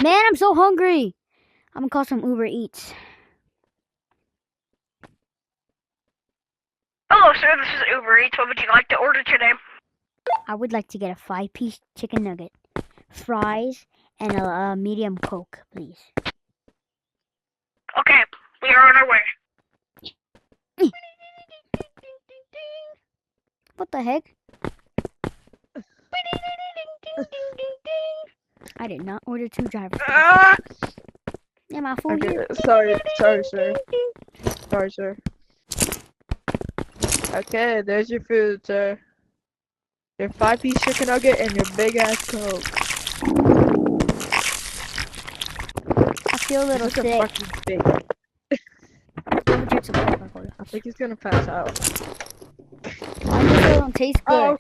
Man, I'm so hungry. I'm gonna call some Uber Eats. Hello, sir. This is Uber Eats. What would you like to order today? I would like to get a 5-piece chicken nugget, fries, and a medium Coke, please. Okay, we are on our way. What the heck? I did not order 2 drivers. Yeah, my food Okay, here. sorry, sir. Sorry, sir. Okay, there's your food, sir. Your 5-piece chicken nugget and your big ass Coke. I feel a little Such a sick. fucking big. Let me drink some Coca-Cola. I think he's gonna pass out. I just don't taste good. Oh,